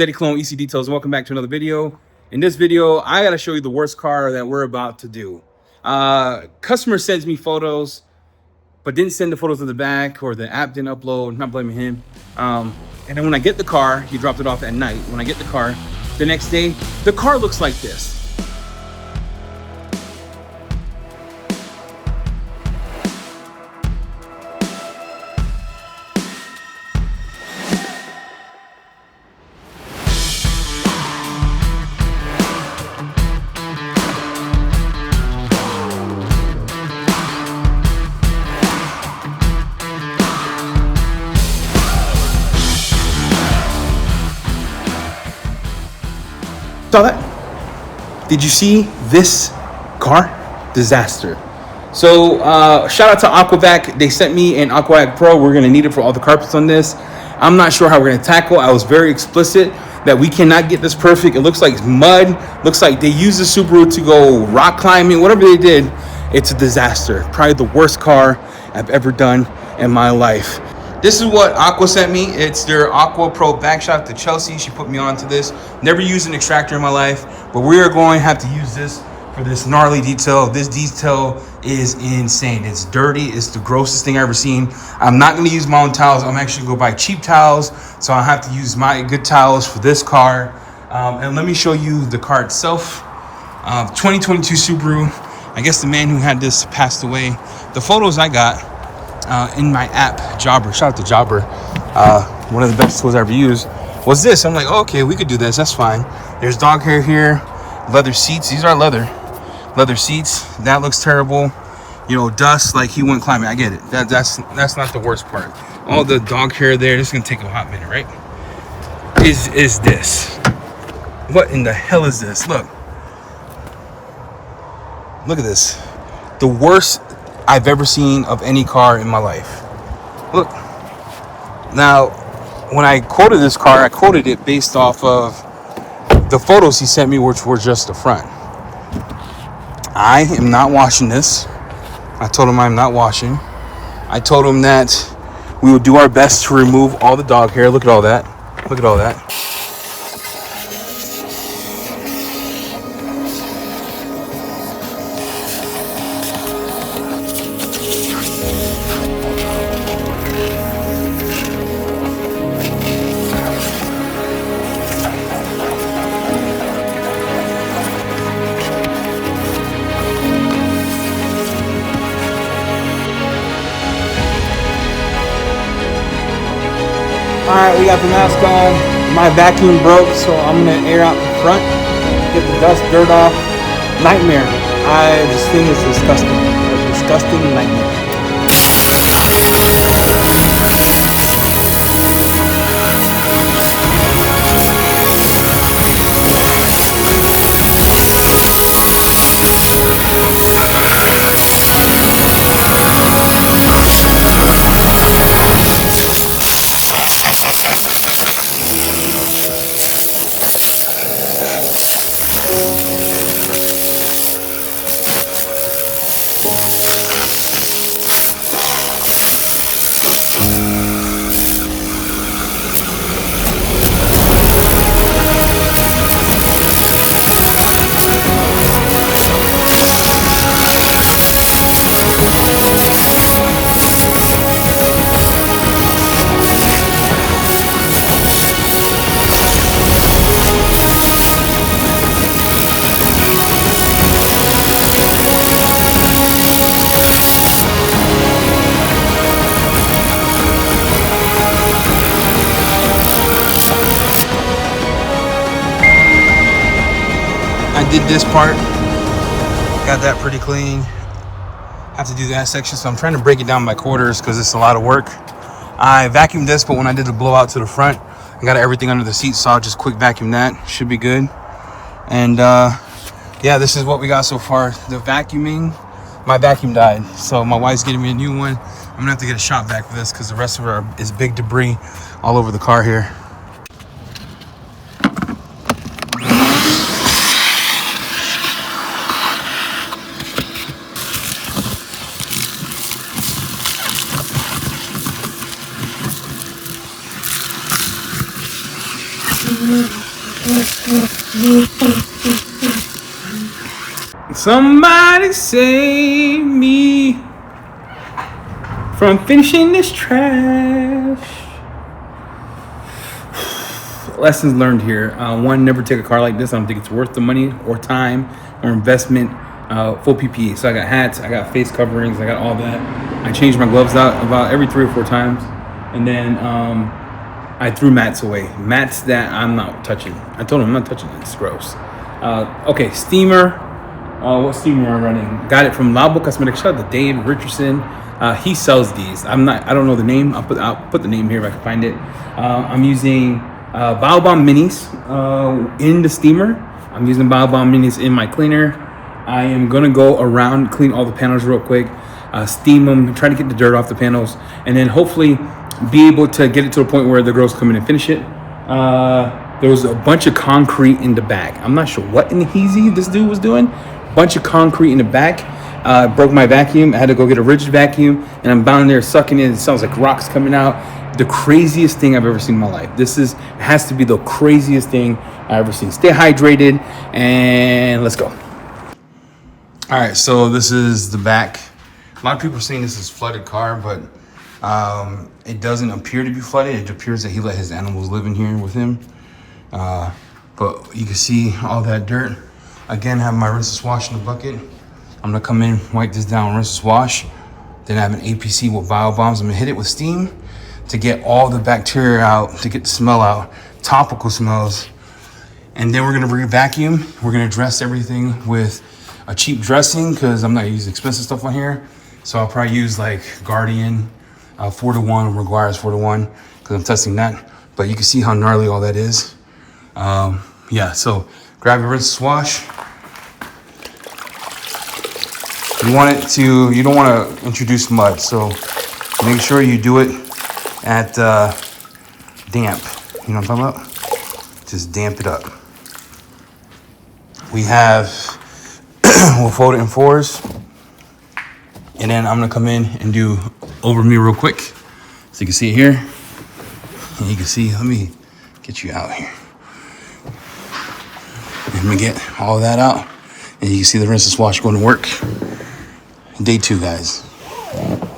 Steady Clone EC Details. Welcome back to another video. In this video, I gotta show you the worst car that we're about to do. Customer sends me photos, but didn't send the photos of the back, or the app didn't upload. I'm not blaming him. And then when I get the car, he dropped it off at night. When I get the car, the next day, the car looks like this. Saw that? Did you see this car? Disaster. So shout out to Aquavac. They sent me an Aquavac Pro. We're gonna need it for all the carpets on this. I'm not sure how we're gonna tackle. I was very explicit that we cannot get this perfect. It looks like mud. Looks like they used the Subaru to go rock climbing. Whatever they did, it's a disaster. Probably the worst car I've ever done in my life. This is what Aqua sent me. It's their Aqua Pro back. Shout out to Chelsea. She put me onto this. Never used an extractor in my life, but we are going to have to use this for this gnarly detail. This detail is insane. It's dirty. It's the grossest thing I've ever seen. I'm not going to use my own towels. I'm actually going to go buy cheap towels, so I have to use my good towels for this car. And let me show you the car itself. 2022 Subaru. I guess the man who had this passed away. The photos I got in my app, Jobber, shout out to Jobber, one of the best tools I ever used, was this. I'm like, oh, okay, we could do this, that's fine. There's dog hair here, leather seats. These are leather seats. That looks terrible. You know, dust, like he went climbing. I get it. That's not the worst part. All the dog hair there. This is gonna take a hot minute, right? Is this? What in the hell is this? Look at this. The worst I've ever seen of any car in my life. Look. Now, when I quoted this car, I quoted it based off of the photos he sent me, which were just the front. I am not washing this. I told him I'm not washing. I told him that we would do our best to remove all the dog hair. Look at all that. Look at all that. Alright, we got the mask on. My vacuum broke, so I'm gonna air out the front, get the dust, dirt off. Nightmare. This thing is disgusting. A disgusting nightmare. I did this part, got that pretty clean. Have to do that section, so I'm trying to break it down by quarters because it's a lot of work. I vacuumed this, but when I did the blowout to the front, I got everything under the seat, so I'll just quick vacuum that. Should be good. And yeah, this is what we got so far. The vacuuming, my vacuum died, so my wife's getting me a new one. I'm gonna have to get a shop vac for this because the rest of it is big debris all over the car here. Somebody save me from finishing this trash. Lessons learned here. One, never take a car like this. I don't think it's worth the money or time or investment. Full PPE. So I got hats, I got face coverings, I got all that. I changed my gloves out about every 3 or 4 times. And then I threw mats away. Mats that I'm not touching. I told him I'm not touching it. It's gross. Okay, steamer. What steamer am I running? Got it from Labo Cosmetics. Shout out to Dave Richardson. He sells these. I don't know the name. I'll put the name here if I can find it. I'm using Biobomb Minis in the steamer. I'm using Biobomb Minis in my cleaner. I am gonna go around, clean all the panels real quick, steam them, try to get the dirt off the panels, and then hopefully be able to get it to a point where the girls come in and finish it. There was a bunch of concrete in the back. I'm not sure what in the heezy this dude was doing. Bunch of concrete in the back. Broke my vacuum. I had to go get a rigid vacuum, and I'm down there sucking it. It sounds like rocks coming out. The craziest thing I've ever seen in my life. Has to be the craziest thing I've ever seen. Stay hydrated, and let's go. All right, so this is the back. A lot of people are saying this is flooded car, but it doesn't appear to be flooded. It appears that he let his animals live in here with him. But you can see all that dirt. Again, I have my rinseless wash in the bucket. I'm gonna come in, wipe this down, rinseless wash. Then I have an APC with Biobombs. I'm gonna hit it with steam to get all the bacteria out, to get the smell out, topical smells. And then we're gonna re-vacuum. We're gonna dress everything with a cheap dressing because I'm not using expensive stuff on here. So I'll probably use like Guardian 4-to-1, requires 4-to-1 because I'm testing that. But you can see how gnarly all that is. Yeah, so grab your rinseless wash. You don't want to introduce mud, so make sure you do it at damp. You know what I'm talking about? Just damp it up. We have, we'll fold it in 4s. And then I'm gonna come in and do over me real quick. So you can see it here. And you can see, let me get you out here. And we get all that out. And you can see the rinseless wash going to work. Day 2, guys.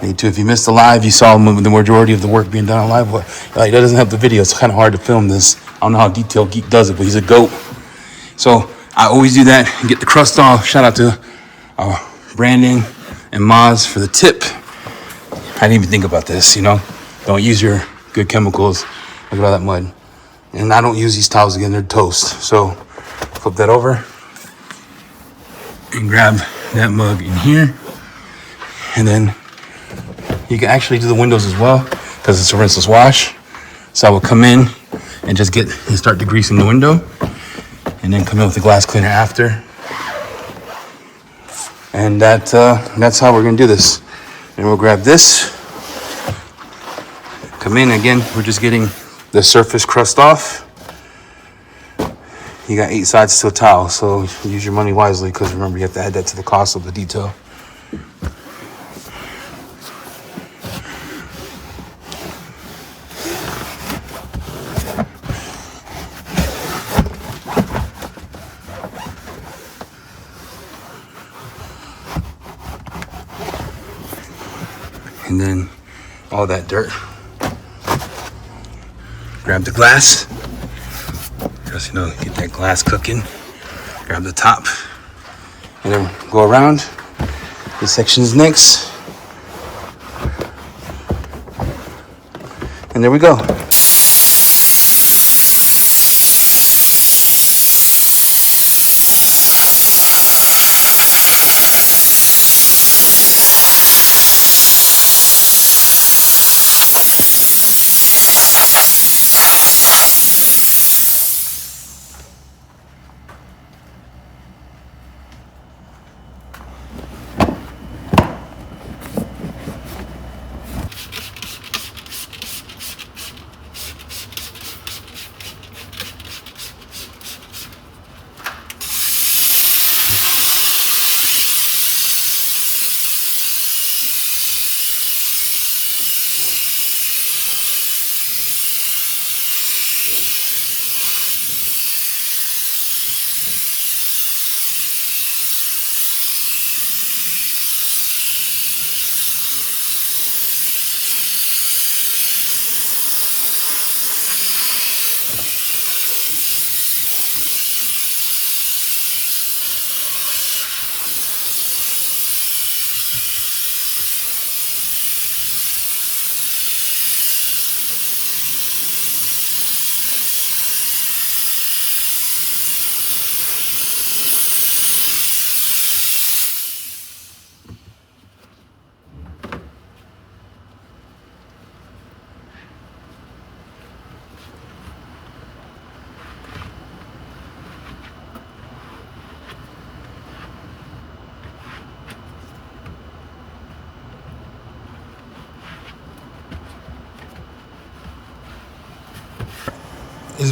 Day 2. If you missed the live, you saw the majority of the work being done on live. But like, that doesn't have the video. It's kind of hard to film this. I don't know how detailed Geek does it, but he's a goat. So I always do that and get the crust off. Shout out to Brandon and Maz for the tip. I didn't even think about this, you know. Don't use your good chemicals. Look at all that mud. And I don't use these towels again. They're toast. So flip that over and grab that mug in here. And then you can actually do the windows as well because it's a rinseless wash. So I will come in and just start degreasing the window and then come in with the glass cleaner after. And that's how we're gonna do this. And we'll grab this. Come in again, we're just getting the surface crust off. You got 8 sides to a towel, so use your money wisely because remember you have to add that to the cost of the detail. And then all that dirt. Grab the glass. Just, you know, get that glass cooking. Grab the top. And then go around. This section is next. And there we go.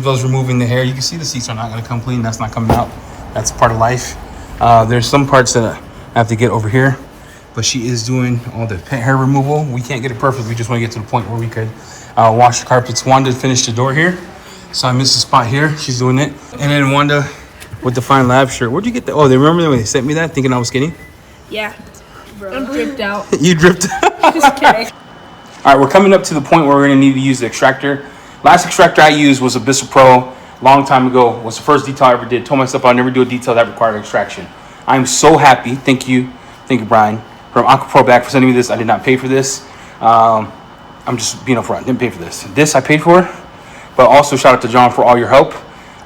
Isabel's removing the hair. You can see the seats are not going to come clean. That's not coming out. That's part of life. There's some parts that I have to get over here, but she is doing all the hair removal. We can't get it perfect. We just want to get to the point where we could wash the carpets. Wanda finished the door here, so I missed a spot here. She's doing it. And then Wanda with the Fine Lab shirt. Where'd you get that? Oh, they remember when they sent me that, thinking I was skinny? Yeah, bro. I'm dripped out. You dripped out? Just kidding. All right, we're coming up to the point where we're going to need to use the extractor. Last extractor I used was a Bissell Pro. Long time ago. Was the first detail I ever did. Told myself I'll never do a detail that required extraction. I'm so happy. Thank you, Brian, from Aqua Pro back for sending me this. I did not pay for this. I'm just being upfront. Didn't pay for this. This I paid for, but also shout out to John for all your help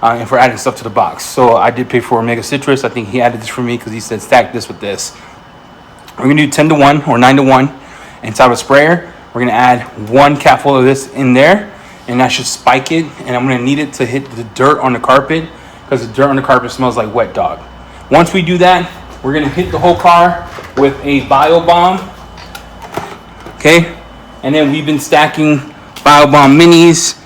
and for adding stuff to the box. So I did pay for Omega Citrus. I think he added this for me because he said stack this with this. We're gonna do 10-to-1 or 9-to-1 inside of a sprayer. We're gonna add 1 capful of this in there, and that should spike it. And I'm gonna need it to hit the dirt on the carpet because the dirt on the carpet smells like wet dog. Once we do that, we're gonna hit the whole car with a bio bomb. Okay, and then we've been stacking bio bomb minis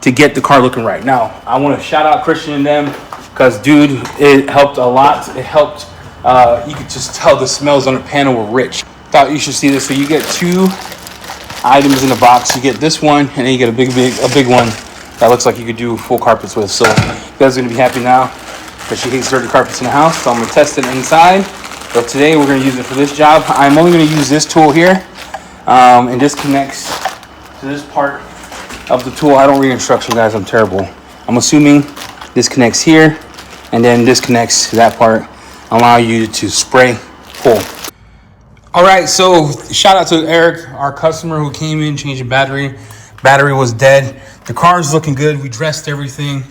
to get the car looking right. Now, I want to shout out Christian and them because, dude, it helped a lot. It helped. You could just tell the smells on the panel were rich. Thought you should see this. So you get 2 items in the box. You get this one, and then you get a big one that looks like you could do full carpets with. So you guys are gonna be happy now because she hates dirty carpets in the house. So I'm gonna test it inside. But today we're gonna use it for this job. I'm only gonna use this tool here, and this connects to this part of the tool. I don't read instruction, guys. I'm terrible. I'm assuming this connects here, and then this connects to that part, allow you to spray pull. All right, so shout out to Eric, our customer who came in, changing battery. Battery was dead. The car is looking good. We dressed everything.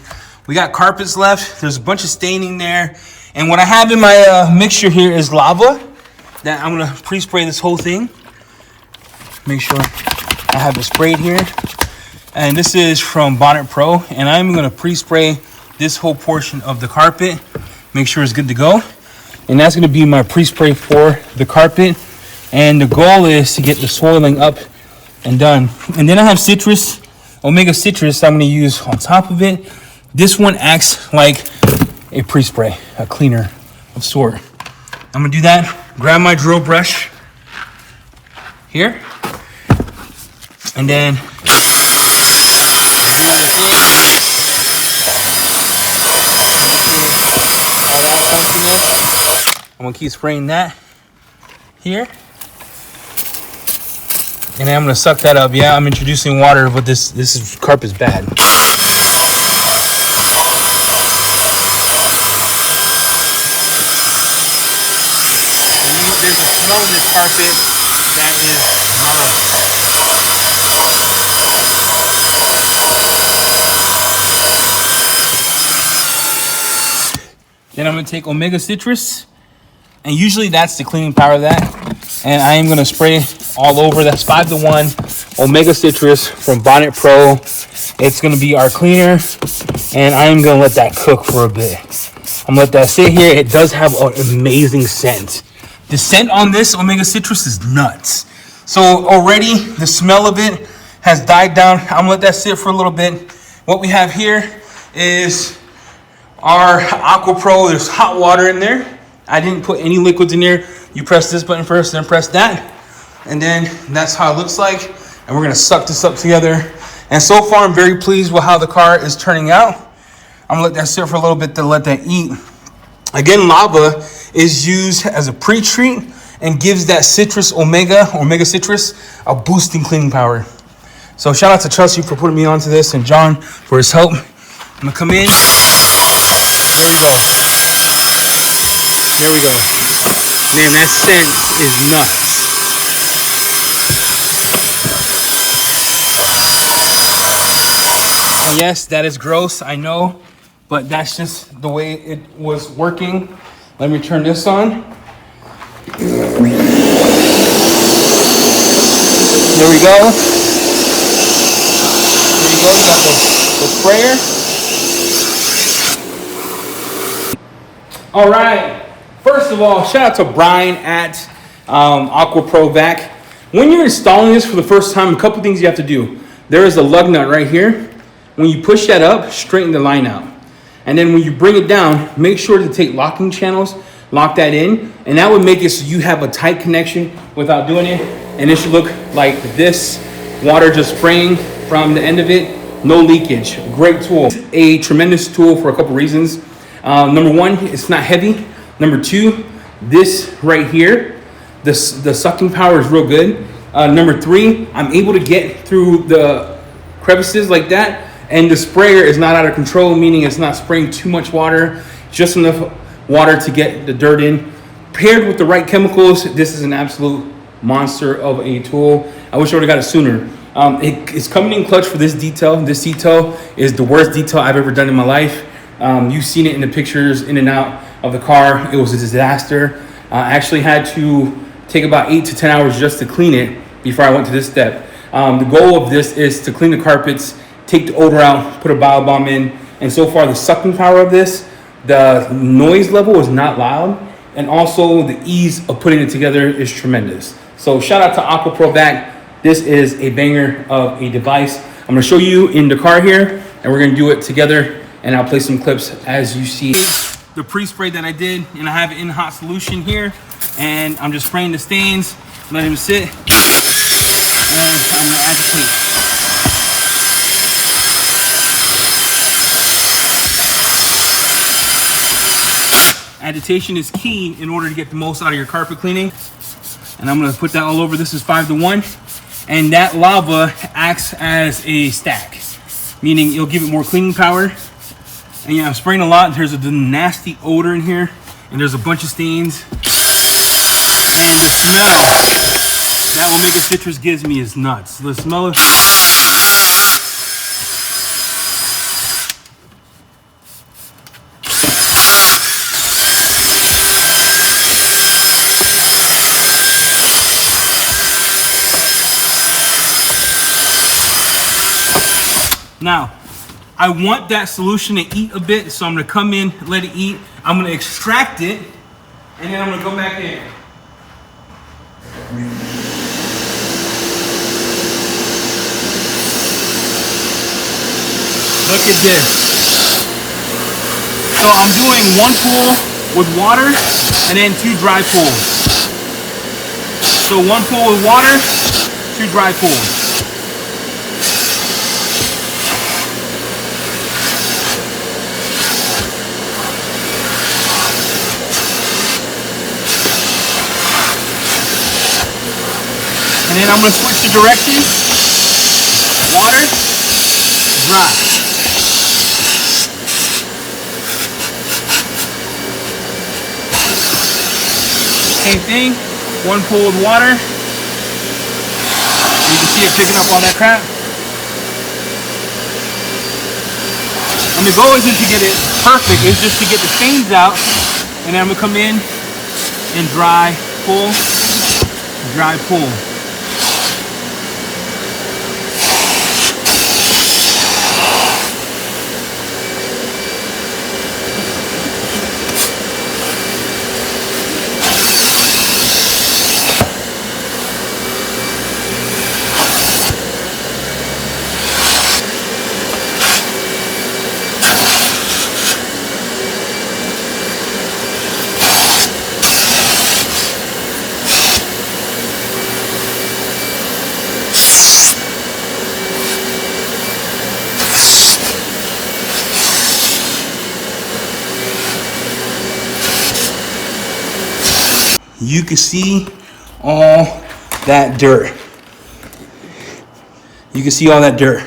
We got carpets left. There's a bunch of staining there. And what I have in my mixture here is lava that I'm gonna pre-spray this whole thing. Make sure I have it sprayed here. And this is from Bonnet Pro. And I'm gonna pre-spray this whole portion of the carpet. Make sure it's good to go. And that's gonna be my pre-spray for the carpet. And the goal is to get the soiling up and done. And then I have citrus, Omega Citrus I'm gonna use on top of it. This one acts like a pre-spray, a cleaner of sort. I'm gonna do that, grab my drill brush here, and then I'm gonna keep spraying that here. And then I'm gonna suck that up. Yeah, I'm introducing water, but this carpet's bad. There's a smell in this carpet that is not. Then I'm gonna take Omega Citrus, and usually that's the cleaning power of that. And I am gonna spray all over. That's 5-to-1 Omega Citrus from Bonnet Pro. It's gonna be our cleaner, and I am gonna let that cook for a bit. I'm gonna let that sit here. It does have an amazing scent. The scent on this Omega Citrus is nuts. So already the smell of it has died down. I'm gonna let that sit for a little bit. What we have here is our Aqua Pro. There's hot water in there. I didn't put any liquids in there. You press this button first, then press that. And then that's how it looks like. And we're gonna suck this up together. And so far I'm very pleased with how the car is turning out. I'm gonna let that sit for a little bit to let that eat. Again, lava is used as a pre-treat and gives that citrus Omega Citrus a boosting cleaning power. So shout out to Chelsea for putting me onto this and John for his help. I'm gonna come in. There we go. There we go. Man, that scent is nuts. And yes, that is gross, I know, but that's just the way it was working. Let me turn this on. There we go. There you go, you got the sprayer. All right, first of all, shout out to Brian at Aqua Pro Vac. When you're installing this for the first time, a couple things you have to do. There is a lug nut right here. When you push that up, straighten the line out. And then when you bring it down, make sure to take locking channels, lock that in, and that would make it so you have a tight connection without doing it. And it should look like this, water just spraying from the end of it, no leakage. Great tool. A tremendous tool for a couple reasons. Number one, it's not heavy. Number two, this right here, the sucking power is real good. Number three, I'm able to get through the crevices like that, and the sprayer is not out of control, meaning it's not spraying too much water, just enough water to get the dirt in. Paired with the right chemicals, this is an absolute monster of a tool. I wish I would have got it sooner. It's coming in clutch for this detail. This detail is the worst detail I've ever done in my life. You've seen it in the pictures in and out of the car. It was a disaster. I actually had to take about 8 to 10 hours just to clean it before I went to this step. The goal of this is to clean the carpets, take the odor out, put a bio bomb in, and so far the sucking power of this, the noise level is not loud, and also the ease of putting it together is tremendous. So shout out to Aqua Pro Vac. This is a banger of a device. I'm gonna show you in the car here, and we're gonna do it together, and I'll play some clips as you see. The pre-spray that I did, and I have it in hot solution here, and I'm just spraying the stains, let them sit, and I'm gonna agitate. Agitation is key in order to get the most out of your carpet cleaning. And I'm gonna put that all over. This is 5 to 1. And that lava acts as a stack, meaning it'll give it more cleaning power. And yeah, I'm spraying a lot. There's a nasty odor in here, and there's a bunch of stains. And the smell that Omega Citrus gives me is nuts. The smell of now, I want that solution to eat a bit, so I'm gonna come in, let it eat. I'm gonna extract it, and then I'm gonna go back in. Look at this. So I'm doing 1 pool with water, and then 2 dry pools. So 1 pool with water, 2 dry pools. And then I'm gonna switch the direction. Water, dry. Same thing, 1 pool with water. You can see it picking up all that crap. And the goal isn't to get it perfect, it's just to get the stains out. And then I'm gonna come in and dry pull, dry pull. You can see all that dirt. You can see all that dirt.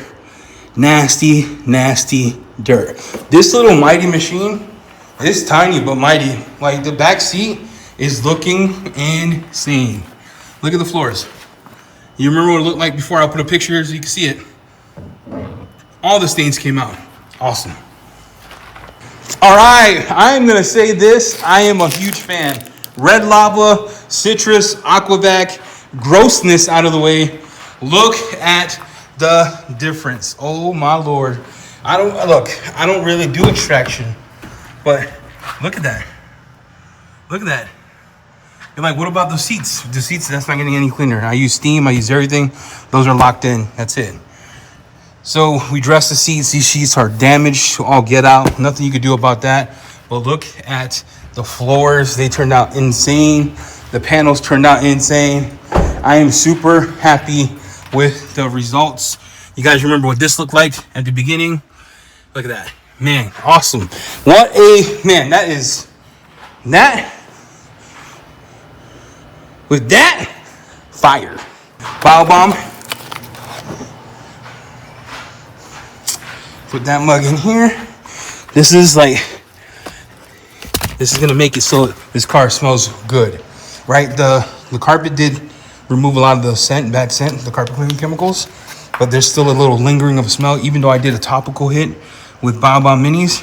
Nasty, nasty dirt. This little mighty machine is tiny but mighty. Like the back seat is looking insane. Look at the floors. You remember what it looked like before I put a picture so you can see it? All the stains came out. Awesome. All right, I'm gonna say this. I am a huge fan. Red lava, citrus, aquavac, grossness out of the way. Look at the difference. Oh my Lord. I don't really do extraction, but look at that. Look at that. You're like, what about the seats? The seats, that's not getting any cleaner. I use steam, I use everything. Those are locked in, that's it. So we dressed the seats. These sheets are damaged to all get out. Nothing you could do about that. But look at the floors. They turned out insane. The panels turned out insane. I am super happy with the results. You guys remember what this looked like at the beginning? Look at that. Man, awesome. What a, man, that is, that, with that, fire. Bio bomb. Put that mug in here. This is gonna make it so this car smells good, right? The carpet did remove a lot of the scent, bad scent, the carpet cleaning chemicals, but there's still a little lingering of a smell, even though I did a topical hit with Bio Bomb Minis.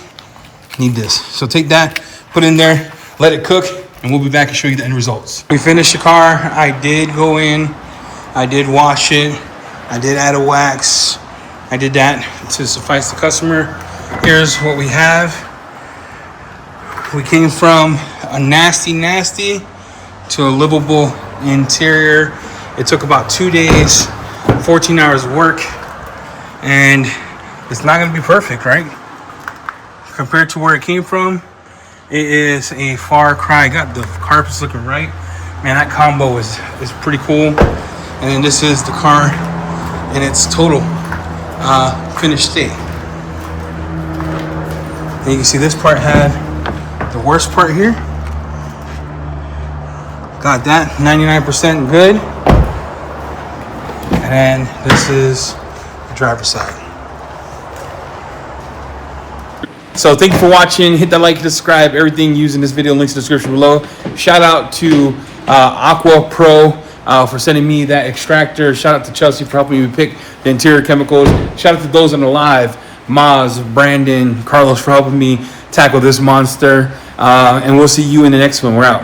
Need this. So take that, put it in there, let it cook, and we'll be back and show you the end results. We finished the car. I did go in, I did wash it, I did add a wax. I did that to suffice the customer. Here's what we have. We came from a nasty to a livable interior. It took about 2 days, 14 hours of work, and it's not gonna be perfect, right? Compared to where it came from, it is a far cry. Got the carpets looking right. Man, that combo is pretty cool. And then this is the car in its total finished state. And you can see this part had the worst part here. Got that 99% good. And then this is the driver's side. So thank you for watching. Hit that like, subscribe, everything used in this video, links in the description below. Shout out to Aqua Pro for sending me that extractor. Shout out to Chelsea for helping me pick the interior chemicals. Shout out to those on the live, Maz, Brandon, Carlos for helping me tackle this monster. And we'll see you in the next one. We're out.